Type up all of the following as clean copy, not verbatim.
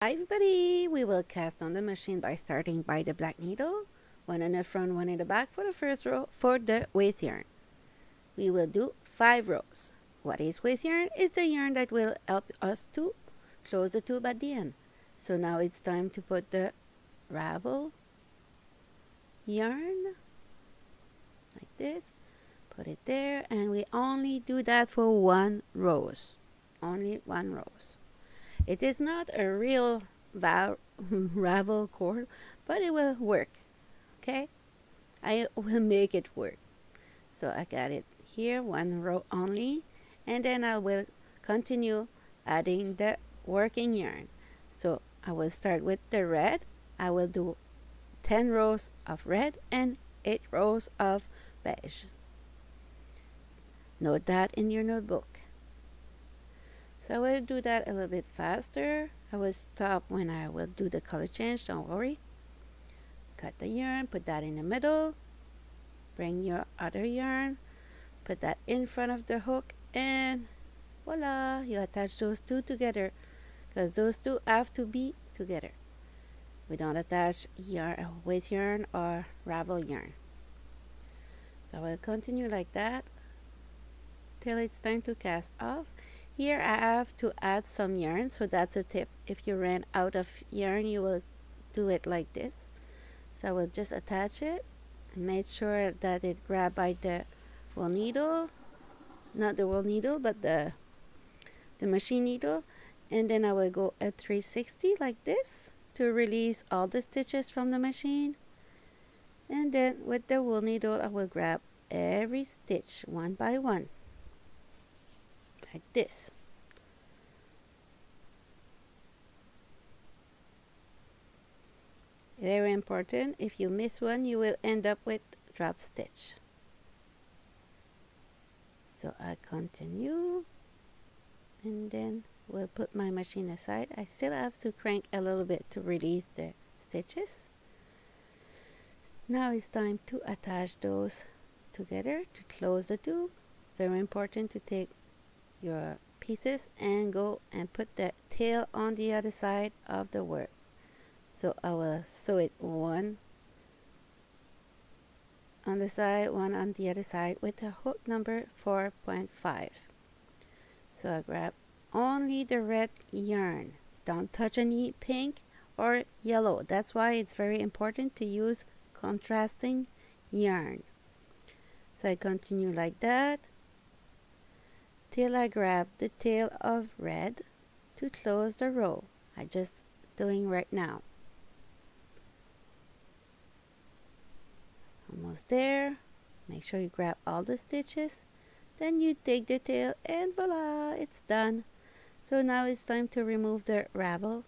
Hi everybody, we will cast on the machine by starting by the black needle, one in the front, one in the back for the first row for the waste yarn. We will do 5 rows. What is waste yarn? Is the yarn that will help us to close the tube at the end. So now it's time to put the ravel yarn like this, put it there, and we only do that for 1 rows, only 1 rows. It is not a real ravel cord, but it will work. Okay, I will make it work. So I got it here, 1 row only, and then I will continue adding the working yarn. So I will start with the red. I will do 10 rows of red and 8 rows of beige. Note that in your notebook. So I will do that a little bit faster. I will stop when I will do the color change, don't worry. Cut the yarn, put that in the middle. Bring your other yarn, put that in front of the hook, and voila, you attach those two together because those two have to be together. We don't attach waste yarn or ravel yarn. So I will continue like that till it's time to cast off. Here I have to add some yarn, so that's a tip. If you ran out of yarn, you will do it like this. So I will just attach it and make sure that it grabs by the wool needle, not the wool needle, but the machine needle. And then I will go at 360 like this to release all the stitches from the machine. And then with the wool needle, I will grab every stitch one by one. Like this. Very important, if you miss one, you will end up with drop stitch. So I continue, and then we'll put my machine aside. I still have to crank a little bit to release the stitches. Now it's time to attach those together to close the tube. Very important to take your pieces and go and put the tail on the other side of the work. So I will sew it one on the side, one on the other side with a hook number 4.5. So I grab only the red yarn. Don't touch any pink or yellow. That's why it's very important to use contrasting yarn. So I continue like that till I grab the tail of red to close the row. I just doing right now. Almost there. Make sure you grab all the stitches. Then you take the tail and voila, it's done. So now it's time to remove the ravel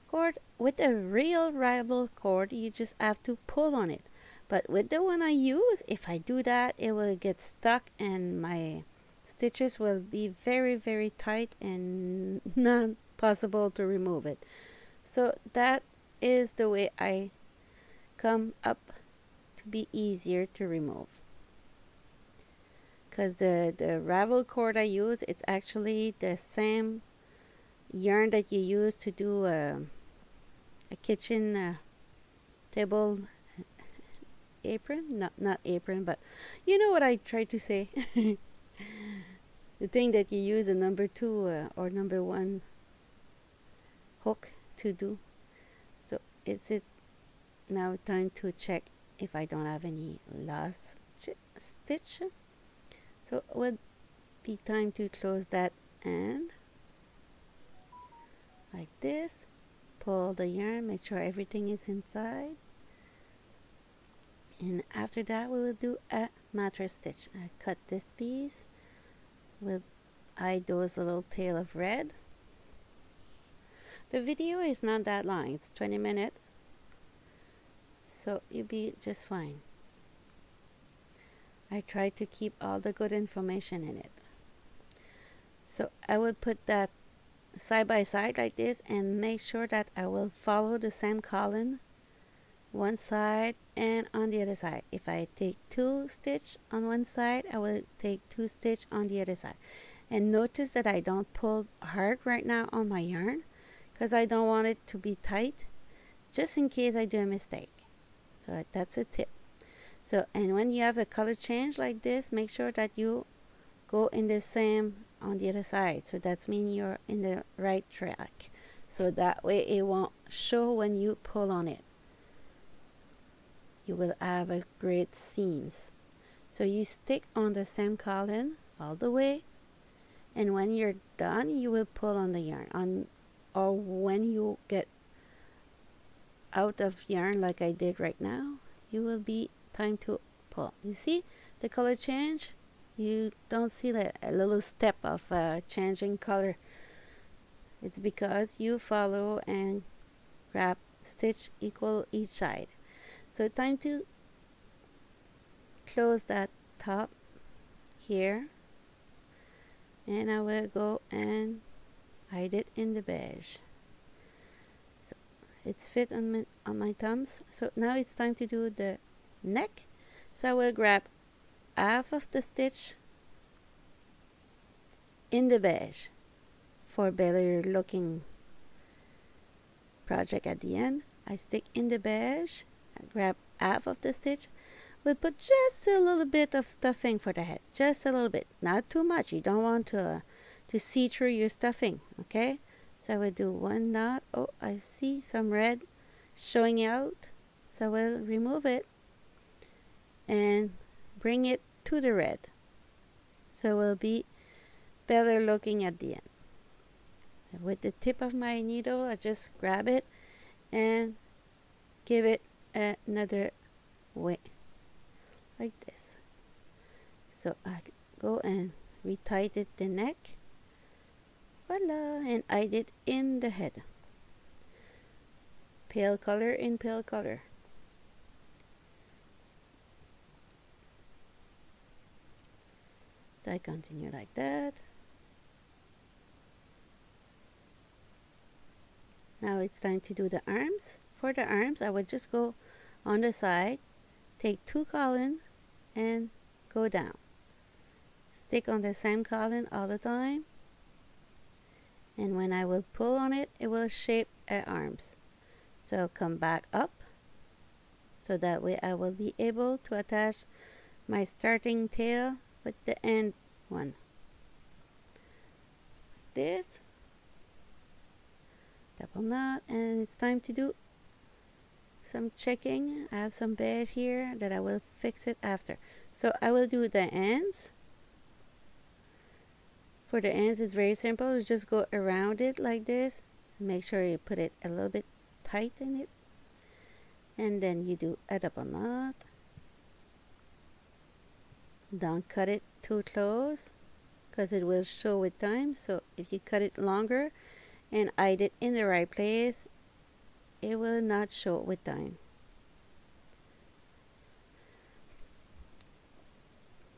cord. With a real ravel cord, you just have to pull on it. But with the one I use, if I do that, it will get stuck and my stitches will be very, very tight and not possible to remove it. So that is the way I come up to be easier to remove. Because the ravel cord I use, it's actually the same yarn that you use to do a kitchen table apron. Not apron, but you know what I try to say. The thing that you use a number 2 or number 1 hook to do. So it's now time to check if I don't have any lost stitch. So it would be time to close that end like this. Pull the yarn, make sure everything is inside. And after that we will do a mattress stitch. I cut this piece. We'll hide those little tail of red. The video is not that long, it's 20 minutes. So you'll be just fine. I try to keep all the good information in it. So I will put that side by side like this and make sure that I will follow the same column one side and on the other side. If I take 2 stitch on one side, I will take 2 stitch on the other side. And notice that I don't pull hard right now on my yarn because I don't want it to be tight, just in case I do a mistake. So that's a tip. So, and when you have a color change like this, make sure that you go in the same on the other side. So that means you're in the right track. So that way it won't show when you pull on it. You will have a great seams. So you stick on the same column all the way, and when you're done, you will pull on the yarn. Or when you get out of yarn like I did right now, you will be time to pull. You see the color change? You don't see that a little step of changing color. It's because you follow and grab stitch equal each side. So time to close that top here, and I will go and hide it in the beige. So it's fit on my thumbs. So now it's time to do the neck. So I will grab half of the stitch in the beige for better looking project at the end. I stick in the beige, I grab half of the stitch. We'll put just a little bit of stuffing for the head, just a little bit, not too much. You don't want to see through your stuffing, okay? So I will do one knot. Oh, I see some red showing out, so we'll remove it and bring it to the red, so it will be better looking at the end. And with the tip of my needle, I just grab it and give it another way, like this. So I go and retighten the neck, voila, and I did in the head. Pale color in pale color. So I continue like that. Now it's time to do the arms. For the arms, I would just go on the side, take 2 columns and go down. Stick on the same column all the time, and when I will pull on it, it will shape arms. So come back up, so that way I will be able to attach my starting tail with the end one. This double knot, and it's time to do some checking. I have some beige here that I will fix it after. So I will do the ends. For the ends, it's very simple. You just go around it like this. Make sure you put it a little bit tight in it, and then you do a double knot. Don't cut it too close, because it will show with time. So if you cut it longer and hide it in the right place, it will not show with time.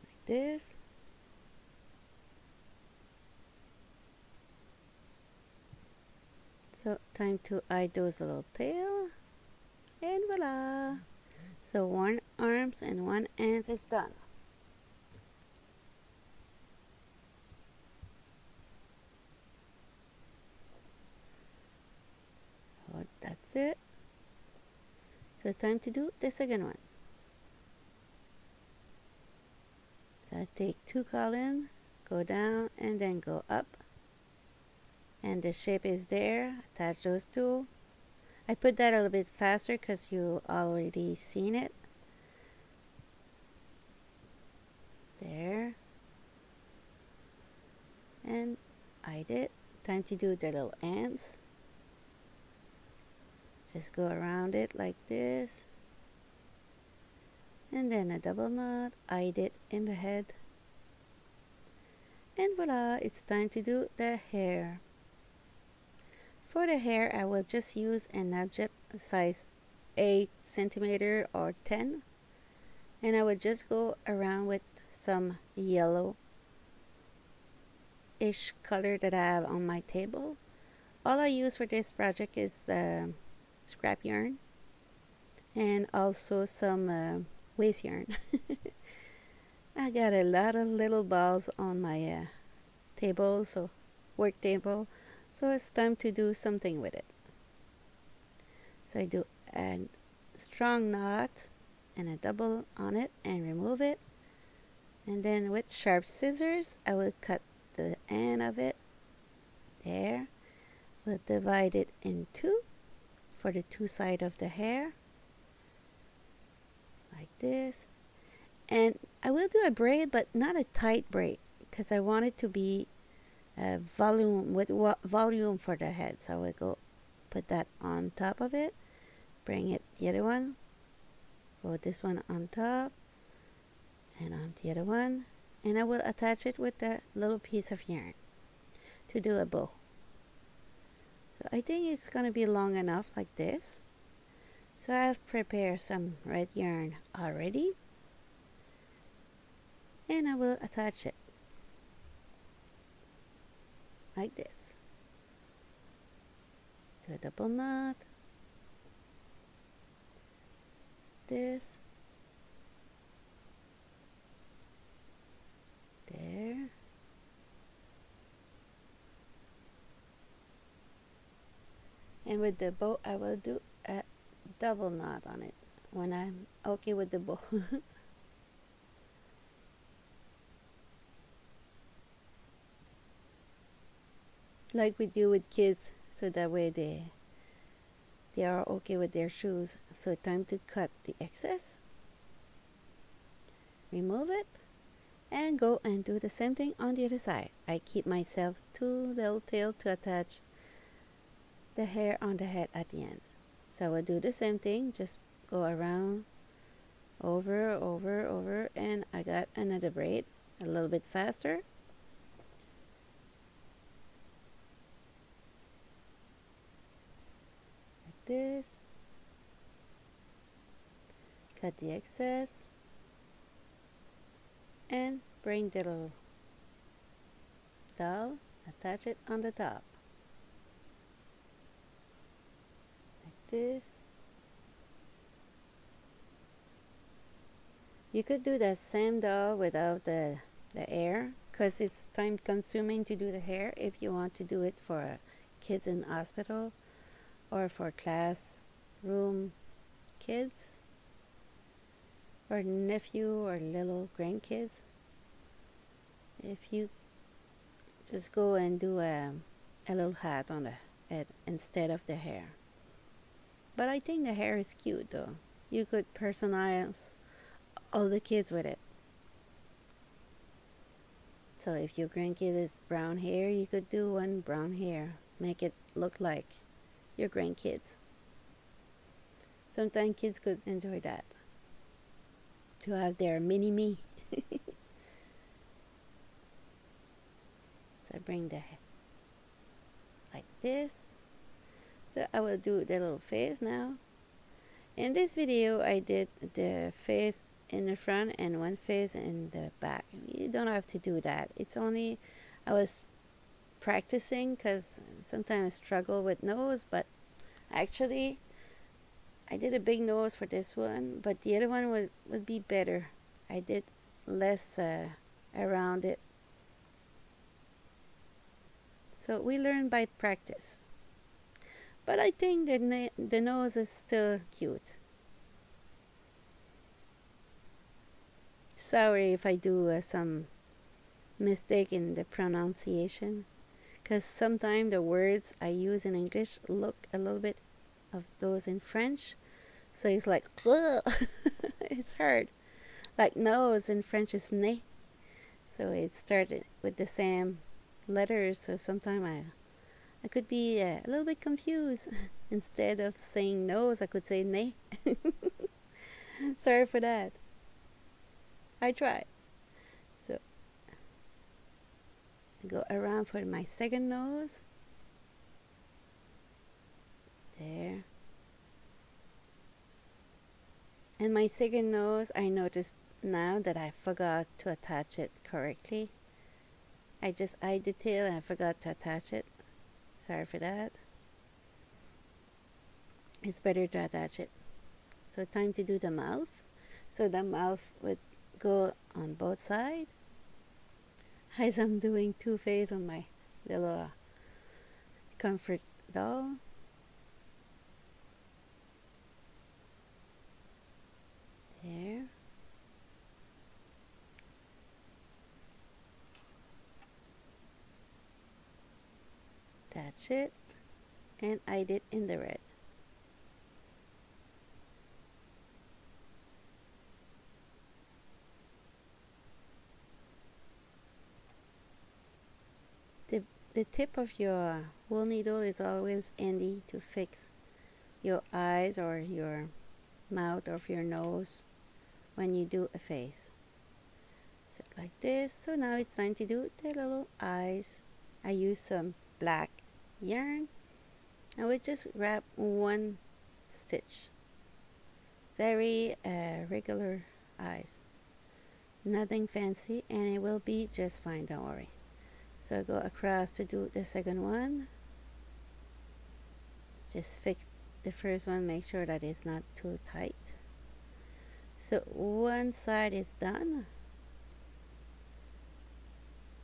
Like this. So time to hide those little tail, and voila. So one arms and one ends is done. So that's it. So time to do the second one. So I take 2 columns, go down and then go up, and the shape is there. Attach those two. I put that a little bit faster because you already seen it. There. And hide it. Time to do the little ends. Just go around it like this. And then a double knot. Hide it in the head. And voila, it's time to do the hair. For the hair, I will just use an object size 8 centimeter or 10, and I will just go around with some yellow-ish color that I have on my table. All I use for this project is scrap yarn and also some waste yarn. I got a lot of little balls on my table, so work table. So it's time to do something with it. So I do a strong knot and a double on it and remove it. And then with sharp scissors, I will cut the end of it. There. We'll divide it in two for the two sides of the hair. Like this. And I will do a braid, but not a tight braid, because I want it to be a volume with volume for the head. So I will go put that on top of it. Bring it the other one. Put this one on top and on the other one. And I will attach it with a little piece of yarn to do a bow. So I think it's going to be long enough like this. So I have prepared some red yarn already. And I will attach it like this. Do a double knot. This. There. And with the bow, I will do a double knot on it when I'm okay with the bow. Like we do with kids, so that way they are okay with their shoes. So time to cut the excess. Remove it. And go and do the same thing on the other side. I keep myself two little tails to attach the hair on the head at the end. So I will do the same thing, just go around, over, and I got another braid, a little bit faster. Like this. Cut the excess. And bring the little doll, attach it on the top. Like this. You could do that same doll without the air, because it's time consuming to do the hair if you want to do it for kids in hospital or for classroom kids or nephew or little grandkids. If you just go and do a little hat on the head instead of the hair. But I think the hair is cute though. You could personalize all the kids with it. So if your grandkid is brown hair, you could do one brown hair. Make it look like your grandkids. Sometimes kids could enjoy that. To have their mini-me. So I bring the head like this. So I will do the little face now. In this video I did the face in the front and one face in the back. You don't have to do that. It's only I was practicing because sometimes I struggle with nose, but actually I did a big nose for this one, but the other one would be better. I did less around it. So we learn by practice. But I think the nose is still cute. Sorry if I do some mistake in the pronunciation, because sometimes the words I use in English look a little bit of those in French. So it's like, it's hard. Like nose in French is nez. So it started with the same letters. So sometimes I could be a little bit confused. Instead of saying nose, I could say nez. Sorry for that. I try. So I go around for my second nose. There. And my second nose, I noticed now that I forgot to attach it correctly. I just eyed the tail and I forgot to attach it. Sorry for that. It's better to attach it. So time to do the mouth. So the mouth would go on both sides. As I'm doing two faces on my little comfort doll. There. Attach it and hide it in the red. The tip of your wool needle is always handy to fix your eyes or your mouth or your nose when you do a face. So like this. So now it's time to do the little eyes. I use some black yarn. I will just wrap one stitch. Very regular eyes. Nothing fancy, and it will be just fine, don't worry. So I go across to do the second one. Just fix the first one, make sure that it's not too tight. So one side is done.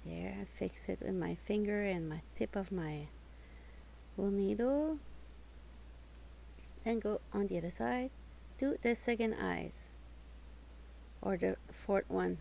There, I fix it with my finger and my tip of my wool needle. Then go on the other side, do the second eyes, or the fourth one.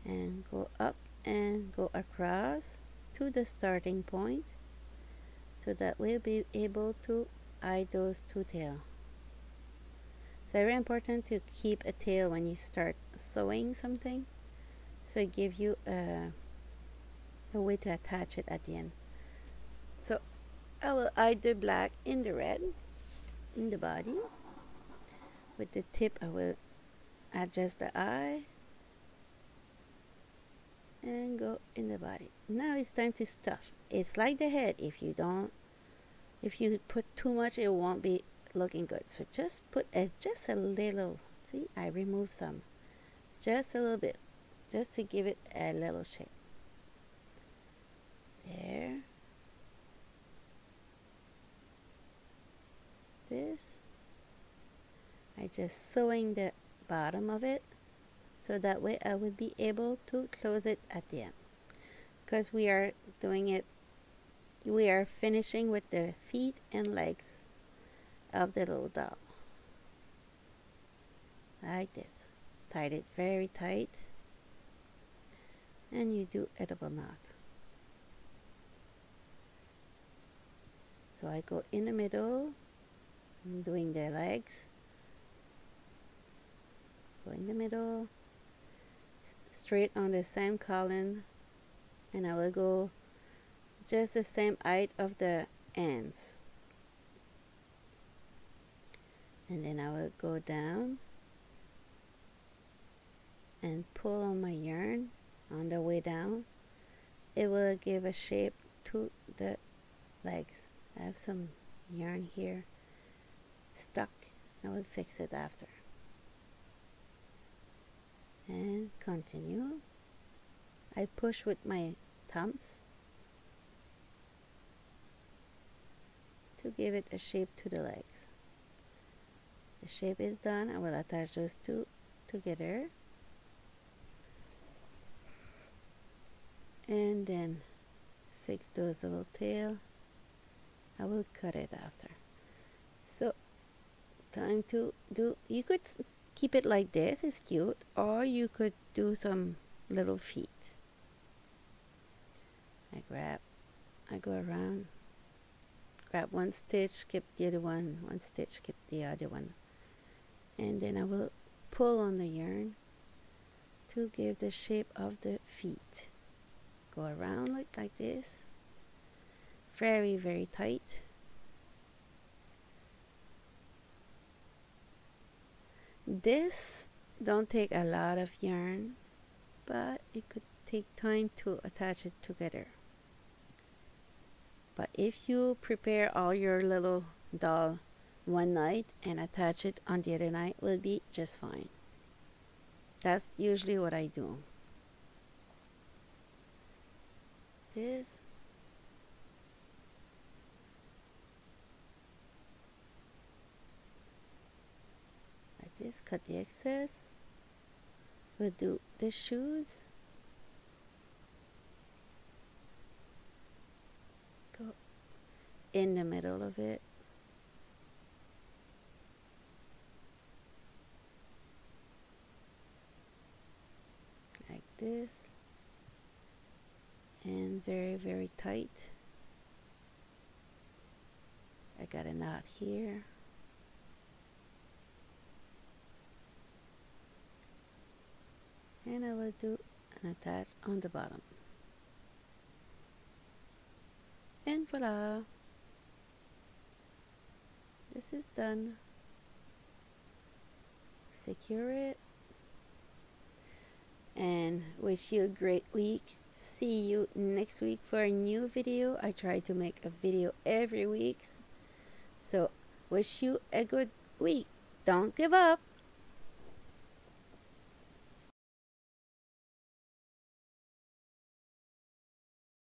And go up and go across to the starting point, so that we'll be able to hide those two tails. Very important to keep a tail when you start sewing something, so it gives you a way to attach it at the end. So I will hide the black in the red in the body. With the tip I will adjust the eye and go in the body. Now it's time to stuff. It's like the head. If you put too much, it won't be looking good. So just put just a little. See, I removed some, just a little bit, just to give it a little shape. There. This. I just sewing the bottom of it, so that way I would be able to close it at the end. Because we are doing it, we are finishing with the feet and legs of the little doll. Like this. Tie it very tight. And you do a double knot. So I go in the middle. I'm doing the legs. Go in the middle. Straight on the same column. And I will go just the same height of the ends. And then I will go down and pull on my yarn on the way down. It will give a shape to the legs. I have some yarn here stuck. I will fix it after. And continue. I push with my thumbs to give it a shape to the legs. The shape is done. I will attach those two together. And then fix those little tail. I will cut it after. So time to do, you could keep it like this, it's cute, or you could do some little feet. I go around, grab one stitch, skip the other one, one stitch, skip the other one, and then I will pull on the yarn to give the shape of the feet. Go around like this, very, very tight. This don't take a lot of yarn, but it could take time to attach it together. But if you prepare all your little doll one night and attach it on the other night, will be just fine. That's usually what I do. This. Like this, cut the excess. We'll do the shoes. in the middle of it. Like this. And very, very tight. I got a knot here. And I will do an attach on the bottom. And voila! This is done. Secure it. And wish you a great week. See you next week for a new video. I try to make a video every week. So wish you a good week. Don't give up.